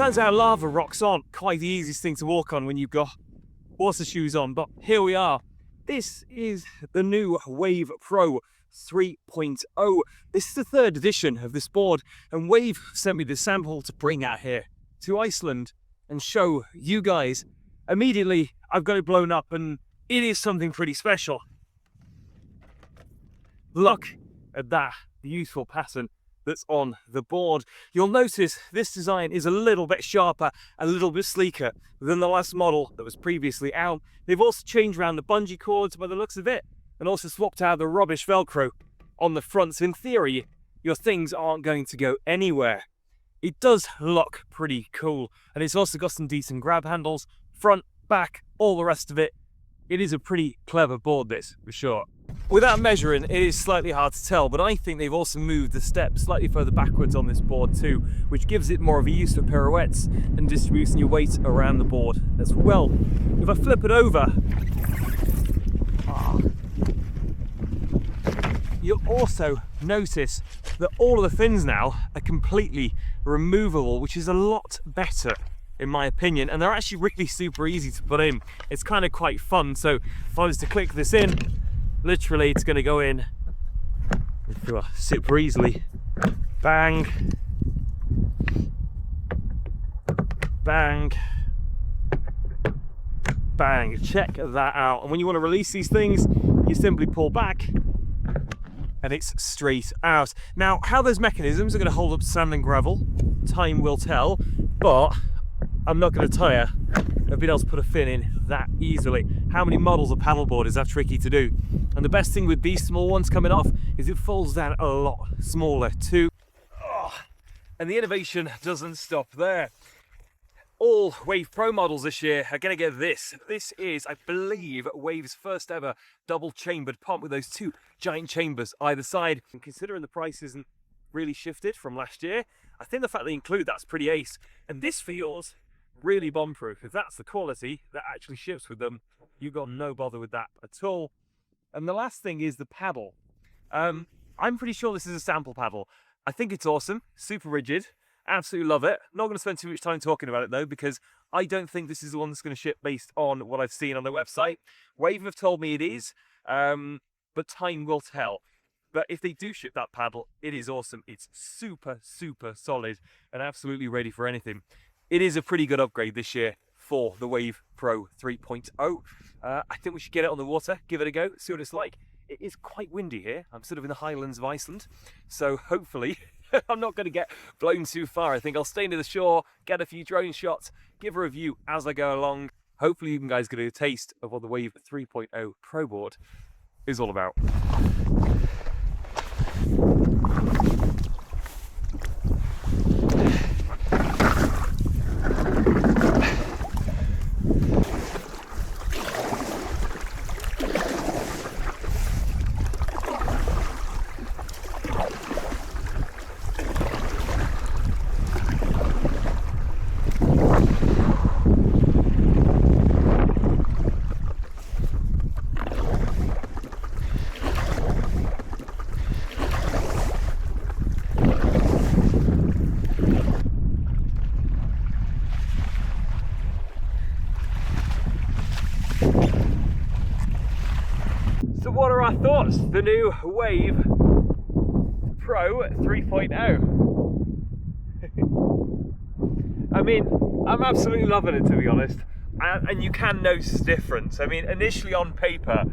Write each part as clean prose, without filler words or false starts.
Turns out lava rocks aren't quite the easiest thing to walk on when you've got water shoes on, but here we are. This is the new Wave Pro 3.0. This is the third edition of this board, and Wave sent me this sample to bring out here to Iceland and show you guys. Immediately, I've got it blown up, and it is something pretty special. Look at that beautiful pattern that's on the board. You'll notice this design is a little bit sharper, a little bit sleeker than the last model that was previously out. They've also changed around the bungee cords by the looks of it, and also swapped out the rubbish Velcro on the front. So in theory, your things aren't going to go anywhere. It does look pretty cool, and it's also got some decent grab handles, front, back, all the rest of it. It is a pretty clever board, this, for sure. Without measuring, it is slightly hard to tell, but I think they've also moved the steps slightly further backwards on this board too, which gives it more of a use for pirouettes and distributing your weight around the board as well. If I flip it over, you'll also notice that all of the fins now are completely removable, which is a lot better in my opinion, and they're actually really super easy to put in. It's kind of quite fun. So if I was to click this in, literally it's going to go in super easily. Bang, bang, bang. Check that out. And when you want to release these things, you simply pull back and it's straight out. Now, how those mechanisms are going to hold up sand and gravel, time will tell, but I'm not going to tire of being able to put a fin in that easily. How many models of paddleboard is that tricky to do? And the best thing with these small ones coming off is it folds down a lot smaller too. And the innovation doesn't stop there. All Wave Pro models this year are going to get this. This is, I believe, Wave's first ever double chambered pump with those two giant chambers either side. And considering the price isn't really shifted from last year, I think the fact they include that's pretty ace. And this feels really bomb-proof. If that's the quality that actually ships with them, you've got no bother with that at all. And the last thing is the paddle. I'm pretty sure this is a sample paddle. I think it's awesome, super rigid, absolutely love it. Not going to spend too much time talking about it though, because I don't think this is the one that's going to ship based on what I've seen on their website. Wave have told me it is, but time will tell. But if they do ship that paddle, it is awesome. It's super, super solid and absolutely ready for anything. It is a pretty good upgrade this year for the Wave Pro 3.0. I think we should get it on the water, give it a go, see what it's like. It is quite windy here. I'm sort of in the highlands of Iceland, so hopefully I'm not going to get blown too far. I think I'll stay near the shore, get a few drone shots, give a review as I go along. Hopefully you guys get a taste of what the Wave 3.0 Pro board is all about. So what are our thoughts? The new Wave Pro 3.0. I mean, I'm absolutely loving it, to be honest. And you can notice the difference. I mean, initially on paper,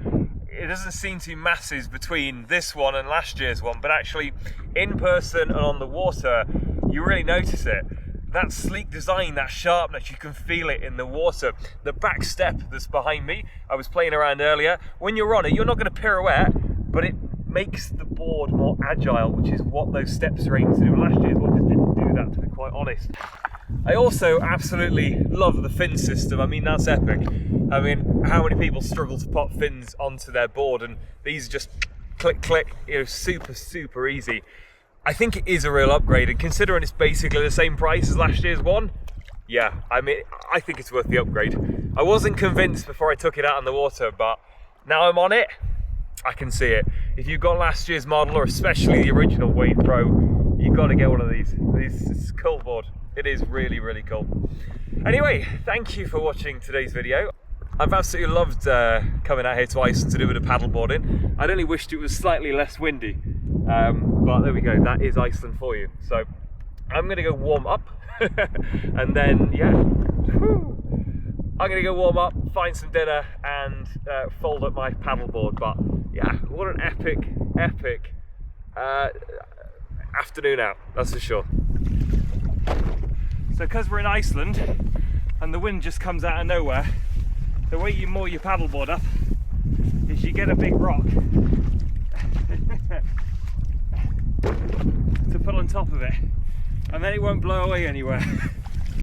it doesn't seem to be masses between this one and last year's one, but actually in person and on the water, you really notice it. That sleek design, that sharpness, you can feel it in the water. The back step that's behind me, I was playing around earlier. When you're on it, you're not going to pirouette, but it makes the board more agile, which is what those steps are aimed to do. Last year's one just didn't do that, to be quite honest. I also absolutely love the fin system. I mean, that's epic. I mean, how many people struggle to pop fins onto their board, and these just click, click, you know, super, super easy. I think it is a real upgrade, and considering it's basically the same price as last year's one, yeah, I mean, I think it's worth the upgrade. I wasn't convinced before I took it out on the water, but now I'm on it, I can see it. If you've got last year's model, or especially the original Wave Pro, you've got to get one of these. It's a cool board. It is really, really cool. Anyway, thank you for watching today's video. I've absolutely loved coming out here to Iceland to do a bit of paddleboarding. I'd only wished it was slightly less windy, but there we go, that is Iceland for you. So I'm going to go warm up and then, yeah, I'm going to go warm up, find some dinner and fold up my paddleboard. But yeah, what an epic afternoon out, that's for sure. So because we're in Iceland and the wind just comes out of nowhere, the way you moor your paddleboard up is you get a big rock to put on top of it, and then it won't blow away anywhere.